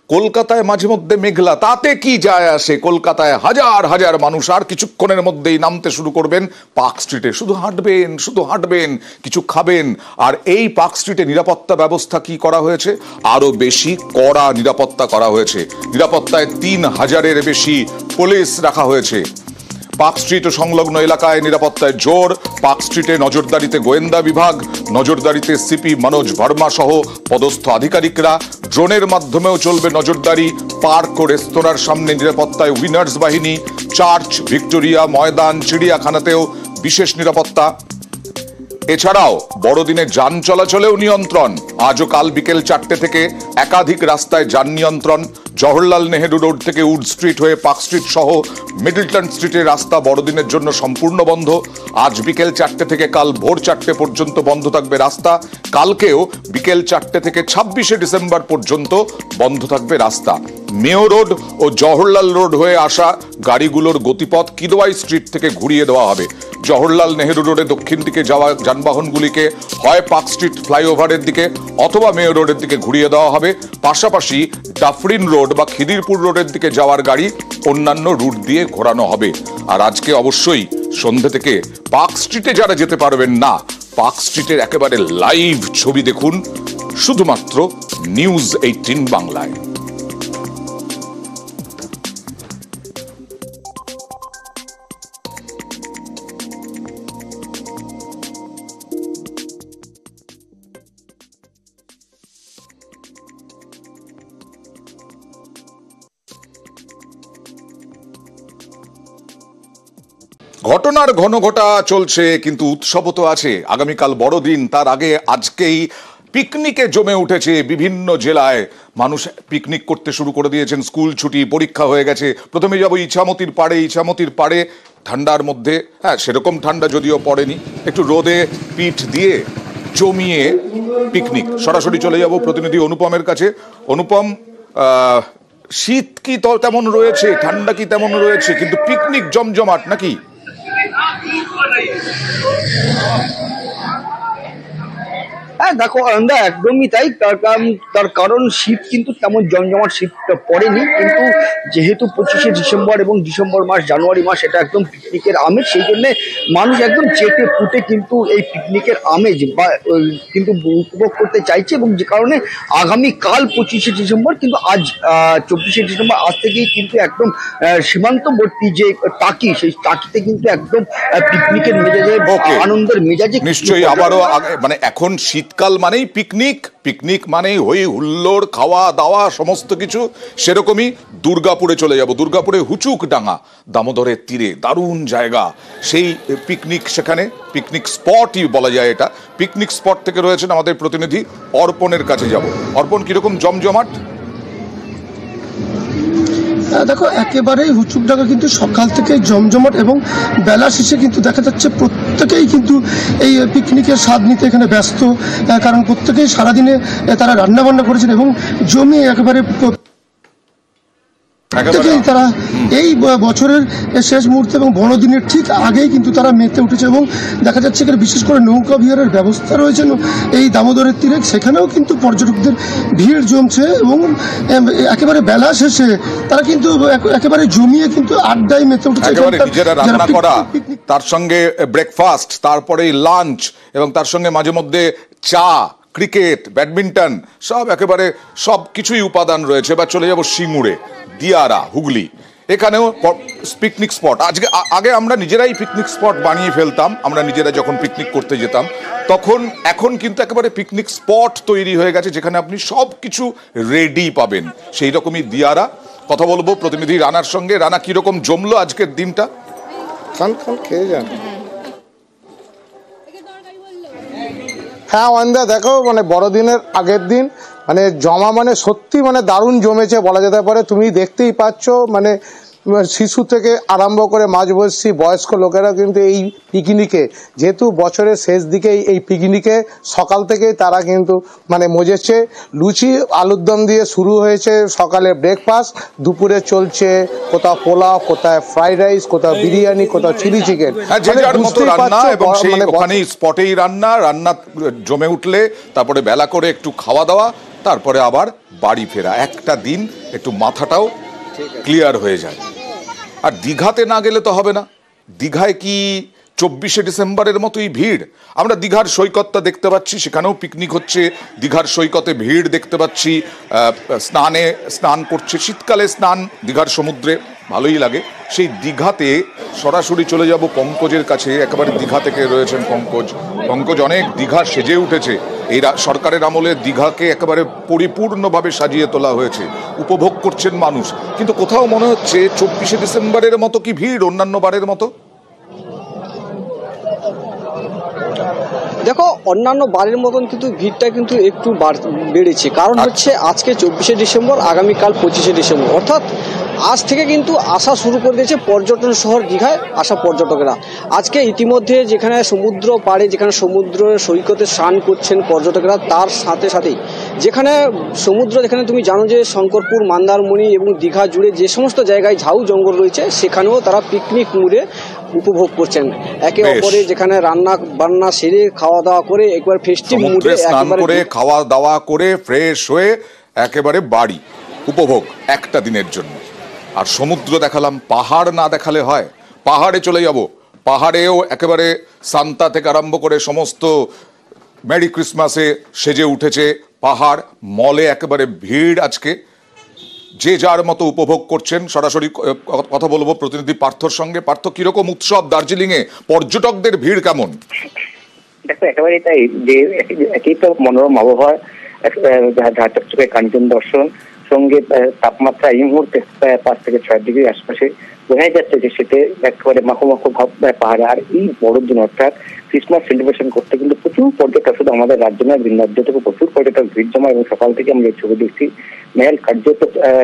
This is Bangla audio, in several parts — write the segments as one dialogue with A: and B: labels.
A: কলকাতায় মাঝে মধ্যে মেঘলা, তাতে কি যায় আসে? কলকাতায় হাজার হাজার মানুষ আর কিছুক্ষণের মধ্যেই নামতে শুরু করবেন পার্ক স্ট্রিটে। শুধু হাঁটবেন, কিছু খাবেন। আর এই পার্ক স্ট্রিটে নিরাপত্তা ব্যবস্থা কি করা হয়েছে? আরো বেশি কড়া নিরাপত্তা করা হয়েছে। নিরাপত্তায় 3000-এর বেশি পুলিশ রাখা হয়েছে। পার্ক স্ট্রিট ও সংলগ্ন এলাকায় নিরাপত্তায় জোর। পার্ক স্ট্রিটে নজরদারিতে গোয়েন্দা বিভাগ, নজরদারিতে সিপি মনোজ ভার্মা সহ পদস্থ আধিকারিকরা। ড্রোনের মাধ্যমেও চলবে নজরদারি। পার্ক ও রেস্তোরাঁর সামনে নিরাপত্তায় উইনার্স বাহিনী। চার্চ, ভিক্টোরিয়া ময়দান, চিড়িয়াখানাতেও বিশেষ নিরাপত্তা। এছাড়াও বড়দিনে যান চলাচলেও নিয়ন্ত্রণ। আজও কাল বিকেল 4টে থেকে একাধিক রাস্তায় যান নিয়ন্ত্রণ। জওহরলাল নেহেরু রোড থেকে উড স্ট্রিট হয়ে পার্ক স্ট্রিট সহ মিডলটন স্ট্রিটের রাস্তা বড়দিনের জন্য সম্পূর্ণ বন্ধ। আজ বিকেল 4টে থেকে কাল ভোর 4টে পর্যন্ত বন্ধ থাকবে রাস্তা। কালকেও বিকেল 4টে থেকে 26শে ডিসেম্বর পর্যন্ত বন্ধ থাকবে রাস্তা। মেয়ো রোড ও জওহরলাল রোড হয়ে আসা গাড়িগুলোর গতিপথ কিদওয়াই স্ট্রিট থেকে ঘুরিয়ে দেওয়া হবে। জওহরলাল নেহেরু রোডে দক্ষিণ দিকে যাওয়া যানবাহনগুলিকে হয় পার্ক স্ট্রিট ফ্লাইওভারের দিকে অথবা মেয়ো রোডের দিকে ঘুরিয়ে দেওয়া হবে। পাশাপাশি ডাফরিন রোড বা খিদিরপুর রোডের দিকে যাওয়ার গাড়ি অন্যান্য রুট দিয়ে ঘোরানো হবে। আর আজকে অবশ্যই সন্ধ্যে থেকে পার্ক স্ট্রিটে যারা যেতে পারবেন না, পার্ক স্ট্রিটের একেবারে লাইভ ছবি দেখুন শুধুমাত্র নিউজ 18 বাংলায়। ঘটনার ঘনঘটা চলছে, কিন্তু উৎসবও তো আছে। আগামীকাল বড়দিন, তার আগে আজকেই পিকনিকে জমে উঠেছে বিভিন্ন জেলায়। মানুষ পিকনিক করতে শুরু করে দিয়েছেন। স্কুল ছুটি, পরীক্ষা হয়ে গেছে। প্রথমে যাবো ইছামতির পাড়ে। ঠান্ডার মধ্যে, হ্যাঁ সেরকম ঠান্ডা যদিও পড়েনি, একটু রোদে পিঠ দিয়ে জমিয়ে পিকনিক। সরাসরি চলে যাব প্রতিনিধি অনুপমের কাছে। অনুপম, শীত কি তেমন রয়েছে, ঠান্ডা কি তেমন রয়েছে, কিন্তু পিকনিক জমজমাট নাকি?
B: হ্যাঁ দেখো আনন্দা, একদমই তাই। তার কারণ শীত কিন্তু তেমন জমজমাট শীত পড়েনি, কিন্তু যেহেতু 25শে ডিসেম্বর এবং ডিসেম্বর মাস, জানুয়ারি মাস এটা একদম পিকনিকের আমেজ, সেই জন্য মানুষ একদম চেটে পুটে কিন্তু এই পিকনিকের আমেজ বা কিন্তু উপভোগ করতে চাইছে। এবং যে কারণে আগামীকাল 25শে ডিসেম্বর, কিন্তু আজ 24শে ডিসেম্বর, আজ থেকেই কিন্তু একদম সীমান্তবর্তী যে টাকি, সেই টাকিতে কিন্তু একদম পিকনিকের মেজাজে, আনন্দের মেজাজে
A: নিশ্চয়ই আবারও মানে এখন শীতকাল মানেই পিকনিক মানেই হই হুল্লোড়, খাওয়া দাওয়া সমস্ত কিছু। সেরকমই দুর্গাপুরে চলে যাব। দুর্গাপুরে হুচুক ডাঙ্গা, দামোদরের তীরে দারুণ জায়গা। সেই পিকনিক, সেখানে পিকনিক স্পটই বলা যায় এটা। পিকনিক স্পট থেকে রয়েছেন আমাদের প্রতিনিধি অর্পণের কাছে যাব। অর্পণ, কিরকম জমজমাট?
C: দেখো একেবারেই হুচুকডাঙ্গা কিন্তু সকাল থেকে জমজমাট, এবং বেলা শেষে কিন্তু দেখা যাচ্ছে প্রত্যেকেই কিন্তু এই পিকনিকের স্বাদ নিতে এখানে ব্যস্ত। কারণ প্রত্যেকেই সারাদিনে তারা রান্নাবান্না করেছেন এবং জমিয়ে একেবারে প্রত্যেকেই তারা এই বছরের শেষ মুহূর্তে এবং বড়দিনের ঠিক আগেই কিন্তু তারা মেতে উঠেছে। এবং দেখা যাচ্ছে এখানে বিশেষ করে নৌকা বিহারের ব্যবস্থা রয়েছে এই দামোদরের তীরে, সেখানেও কিন্তু পর্যটকদের ভিড় জমছে। এবং একেবারে বেলা শেষে তারা কিন্তু একেবারে জমিয়ে কিন্তু আড্ডায় মেতে উঠেছে।
A: নিজেরা রান্না করা, তার সঙ্গে ব্রেকফাস্ট, তারপরে লাঞ্চ, এবং তার সঙ্গে মাঝে মধ্যে চা, ক্রিকেট, ব্যাডমিন্টন, সব একেবারে সব কিছুই উপাদান রয়েছে। বা চলে যাব সিঙ্গুরে, দিয়ারা, হুগলি, এখানেও পিকনিক স্পট। আগে আমরা নিজেরাই পিকনিক স্পট বানিয়ে ফেলতাম, আমরা নিজেরা যখন পিকনিক করতে যেতাম তখন। এখন কিন্তু একেবারে পিকনিক স্পট তৈরি হয়ে গেছে, যেখানে আপনি সব কিছু রেডি পাবেন। সেই রকমই দিয়ারা। কথা বলবো প্রতিনিধি রানার সঙ্গে। রানা, কিরকম জমলো আজকের দিনটা?
D: খান খেয়ে যান। হ্যাঁ অন্দা, দেখো মানে বড়দিনের আগের দিন মানে জমা মানে সত্যি মানে দারুণ জমেছে বলা যেতে পারে। তুমি দেখতেই পাচ্ছ মানে শিশু থেকে আরম্ভ করে মাঝবয়সী বয়স্ক লোকেরা কিন্তু এই পিকনিকে, যেহেতু বছরের শেষ দিকে এই পিকনিকে সকাল থেকেই তারা কিন্তু মানে মজেছে। লুচি আলুর দম দিয়ে শুরু হয়েছে সকালে ব্রেকফাস্ট, দুপুরে চলছে কোথাও পোলাও, কোথাও ফ্রাইড রাইস, কোথাও বিরিয়ানি, কোথাও চিলি চিকেন।
A: স্পটেই রান্না জমে উঠলে তারপরে বেলা করে একটু খাওয়া দাওয়া, তারপরে আবার বাড়ি ফেরা, একটা দিন একটু মাথাটাও ক্লিয়ার হয়ে যায়। আর দীঘাতে না গেলে তো হবে না। দীঘায় কি 24শে ডিসেম্বরের মতোই ভিড়? আমরা দীঘার সৈকতটা দেখতে পাচ্ছি, সেখানেও পিকনিক হচ্ছে, দীঘার সৈকতে ভিড় দেখতে পাচ্ছি, স্নান করছে। শীতকালে স্নান দীঘার সমুদ্রে ভালোই লাগে। সেই দীঘাতে সরাসরি চলে যাব পঙ্কজের কাছে। একেবারে দীঘা থেকে রয়েছেন পঙ্কজ। অনেক দীঘা সেজে উঠেছে, এই সরকারের আমলে দীঘাকে একেবারে পরিপূর্ণভাবে সাজিয়ে তোলা হয়েছে, উপভোগ করছেন মানুষ। কিন্তু কোথাও মনে হচ্ছে 24শে ডিসেম্বরের মতো কি ভিড় অন্যান্য বারের মতো?
B: দেখো, অন্যান্য বারের মতন কিন্তু ভিড়টা কিন্তু একটু বেড়েছে। কারণ হচ্ছে আজকে 24শে ডিসেম্বর, আগামীকাল 25শে ডিসেম্বর, অর্থাৎ আজ থেকে কিন্তু আসা শুরু করে দিয়েছে পর্যটন শহর দীঘায় আসা পর্যটকেরা। আজকে ইতিমধ্যে যেখানে সমুদ্র পাড়ে, যেখানে সমুদ্র সৈকতে স্নান করছেন পর্যটকেরা, তার সাথে সাথেই যেখানে সমুদ্র, যেখানে তুমি জানো যে শঙ্করপুর, মন্দারমণি এবং দীঘা জুড়ে যে সমস্ত জায়গায় ঝাউ জঙ্গল রয়েছে, সেখানেও তারা পিকনিক মুডে উপভোগ করছেন একে অপরে। যেখানে রান্না বান্না সেরে খাওয়া দাওয়া করে একবার ফেস্টিভ মুডে
A: স্নান করে খাওয়া দাওয়া করে ফ্রেশ হয়ে একেবারে বাড়ি উপভোগ একটা দিনের জন্য। আর সমুদ্র দেখালাম, পাহাড় না দেখালে হয়? পাহাড়ে চলে যাব। পাহাড়েও একেবারে সান্তা থেকে আরম্ভ করে সমস্ত মেরি ক্রিসমাসে সেজে উঠেছে পাহাড়। মলে একেবারে ভিড়। আজকে যে যার মতো উপভোগ করছেন। সরাসরি কথা বলবো প্রতিনিধি পার্থর সঙ্গে। পার্থ, কিরকম উৎসব দার্জিলিং এ? পর্যটকদের ভিড় কেমন?
E: দেখো, একেবারেই তাই, যে একই তো মনোরম আবহাওয়া, ঝাঁচকচকে কাঞ্চন দর্শন, সঙ্গে তাপমাত্রা এই মুহূর্তে 5 থেকে 6 ডিগ্রি আশপাশে। বোঝাই যাচ্ছে যে সেটা একেবারে মাখো ভাব পাহাড়ে। আর এই বড়দিন অর্থাৎ ক্রিসমাস সেলিব্রেশন করতে কিন্তু প্রচুর পর্যটক, শুধু আমাদের রাজ্য নয়, ভিন্ন রাজ্য থেকে প্রচুর পর্যটক ভিড় জমা। এবং সকাল থেকে আমরা এই ছবি দেখছি, মেল কার্যত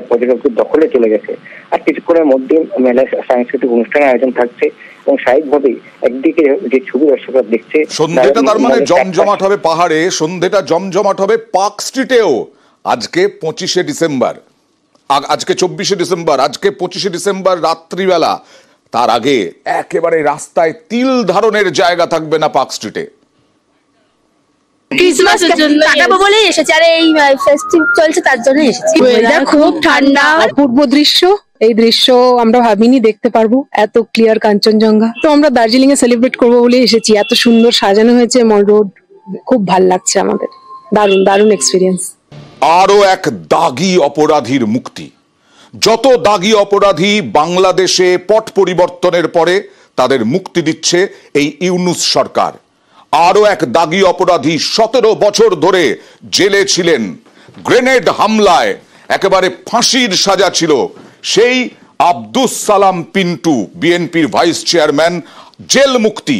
E: পর্যটকদের দখলে চলে গেছে। আর কিছুক্ষণের মধ্যে মেলায় সাংস্কৃতিক অনুষ্ঠানের আয়োজন থাকছে। এবং স্বাভাবিকভাবেই একদিকে যে ছবি দর্শকরা দেখছে,
A: সন্ধ্যেটা তার মানে জমজমাট হবে পাহাড়ে, সন্ধ্যেটা জমজমাট হবে পার্ক স্ট্রিটেও। আজকে 25শে ডিসেম্বর, আজকে 24শে ডিসেম্বর, আজকে 25শে ডিসেম্বর রাত্রিবেলা। তার আগে একেবারে রাস্তায় তিল ধারণের জায়গা থাকবে না পার্ক স্ট্রিটে।
F: ক্রিসমাসের জন্য কাটাবো বলে এসেছি, আর এই ফেস্টিভ চলছে তার জন্য এসেছি। ওয়েদার খুব ঠান্ডা,
G: অপূর্ব দৃশ্য। এই দৃশ্য আমরা ভাবিনি দেখতে পারবো, এত ক্লিয়ার কাঞ্চনজঙ্ঘা। তো আমরা দার্জিলিং এ সেলিব্রেট করবো বলে এসেছি। এত সুন্দর সাজানো হয়েছে মল রোড, খুব ভাল লাগছে আমাদের। দারুণ এক্সপিরিয়েন্স।
A: আরো এক দাগি অপরাধীর মুক্তি। যত দাগি অপরাধী বাংলাদেশে পট পরিবর্তনের পরে, তাদের মুক্তি দিচ্ছে এই ইউনূস সরকার। আরো এক দাগি অপরাধী 17 বছর ধরে জেলে ছিলেন, গ্রেনেড হামলায় একেবারে ফাঁসির সাজা ছিল, সেই আব্দুস সালাম পিন্টু, বিএনপির ভাইস চেয়ারম্যান, জেল মুক্তি।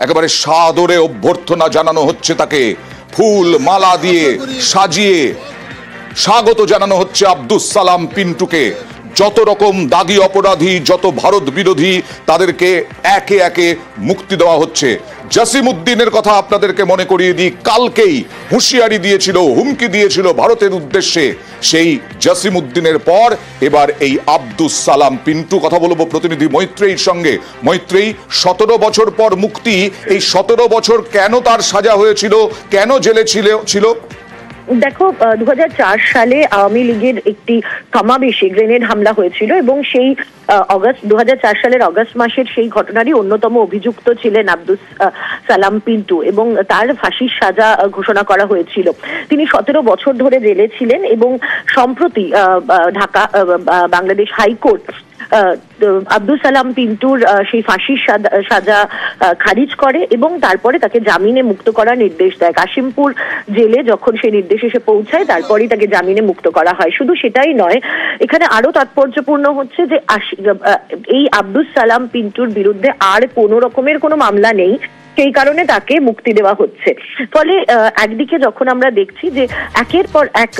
A: একেবারে সাদরে অভ্যর্থনা জানানো হচ্ছে তাকে, ফুল মালা দিয়ে সাজিয়ে স্বাগত জানানো হচ্ছে আব্দুস সালাম পিন্টুকে। যত রকম দাগি অপরাধী, যত ভারত বিরোধী, তাদেরকে একে একে মুক্তি দেওয়া হচ্ছে। জসিমউদ্দিনের কথা আপনাদেরকে মনে করিয়ে দিই, কালকেই হুঁশিয়ারি দিয়েছিল, হুমকি দিয়েছিল ভারতের উদ্দেশ্যে। সেই জসিমউদ্দিনের পর এবার এই আব্দুস সালাম পিন্টু। কথা বলবো প্রতিনিধি মৈত্রেয়ীর সঙ্গে। মৈত্রেয়ী, 17 বছর পর মুক্তি, এই 17 বছর কেন তার সাজা হয়েছিল, কেন জেলে ছিল?
H: দেখো, 2004 সালে আওয়ামী লীগের একটি সমাবেশে গ্রেনেড হামলা হয়েছিল এবং সেই 2004 সালের অগস্ট মাসের সেই ঘটনারই অন্যতম অভিযুক্ত ছিলেন আব্দুস সালাম পিন্টু এবং তার ফাঁসির সাজা ঘোষণা করা হয়েছিল। তিনি 17 বছর ধরে জেলে ছিলেন এবং সম্প্রতি ঢাকা বাংলাদেশ হাইকোর্ট আব্দুস সালাম পিন্টুর সেই ফাঁসির সাজা খারিজ করে এবং তারপরে তাকে জামিনে মুক্ত করার নির্দেশ দেয়। কাশিমপুর জেলে যখন সেই নির্দেশ এসে পৌঁছায়, তারপরেই তাকে জামিনে মুক্ত করা হয়। শুধু সেটাই নয়, এখানে আরো তাৎপর্যপূর্ণ হচ্ছে যে এই আব্দুস সালাম পিন্টুর বিরুদ্ধে আর কোনো রকমের কোনো মামলা নেই, সেই কারণে তাকে মুক্তি দেওয়া হচ্ছে। ফলে একদিকে যখন আমরা দেখছি যে একের পর এক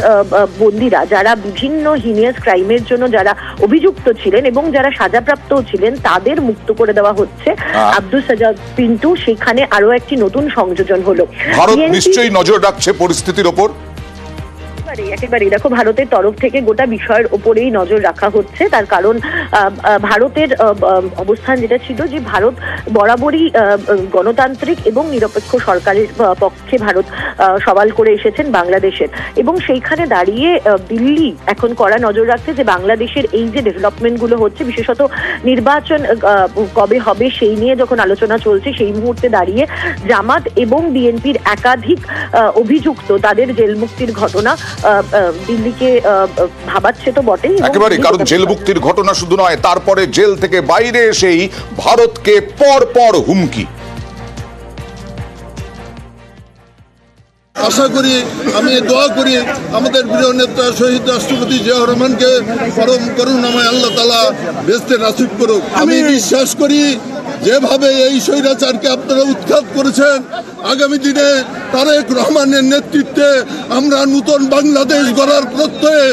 H: বন্দীরা, যারা বিভিন্ন হিনিয়াস ক্রাইমের জন্য যারা অভিযুক্ত ছিলেন এবং যারা সাজাপ্রাপ্তও ছিলেন, তাদের মুক্ত করে দেওয়া হচ্ছে। আব্দুস সালাম পিন্টু, সেখানে আরো একটি নতুন সংযোজন হলো।
A: ভারত নিশ্চয়ই নজর রাখছে পরিস্থিতির ওপর।
H: একেবারেই দেখো, ভারতের তরফ থেকে গোটা বিষয়ের ওপরেই নজর রাখা হচ্ছে। তার কারণ ভারতের অবস্থান যেটা ছিল যে ভারত বরাবরই গণতান্ত্রিক এবং নিরপেক্ষ সরকারের পক্ষে ভারত সওয়াল করে এসেছেন বাংলাদেশের, এবং সেইখানে দাঁড়িয়ে দিল্লি এখন কড়া নজর রাখছে যে বাংলাদেশের এই যে ডেভেলপমেন্ট গুলো হচ্ছে, বিশেষত নির্বাচন কবে হবে সেই নিয়ে যখন আলোচনা চলছে, সেই মুহূর্তে দাঁড়িয়ে জামাত এবং বিএনপির একাধিক অভিযুক্ত তাদের জেল মুক্তির ঘটনা দিল্লিকে ভাবাচ্ছে তো বটেই।
A: একেবারে, কারণ জেল মুক্তির ঘটনা শুধু নয়, তারপরে জেল থেকে বাইরে এসেই ভারতকে পর হুমকি।
I: আশা করি, আমি দোয়া করি আমাদের প্রিয় নেতা শহীদ রাষ্ট্রপতি জিয়াউর রহমানকে পরম করুণাময় আল্লাহ তাআলা বেহেশতে নসিব করুক। আমি বিশ্বাস করি যেভাবে এই স্বৈরাচারকে আপনারা উৎখাত করেছেন, আগামী দিনে তারেক রহমানের নেতৃত্বে আমরা নতুন বাংলাদেশ গড়ার প্রত্যয়ে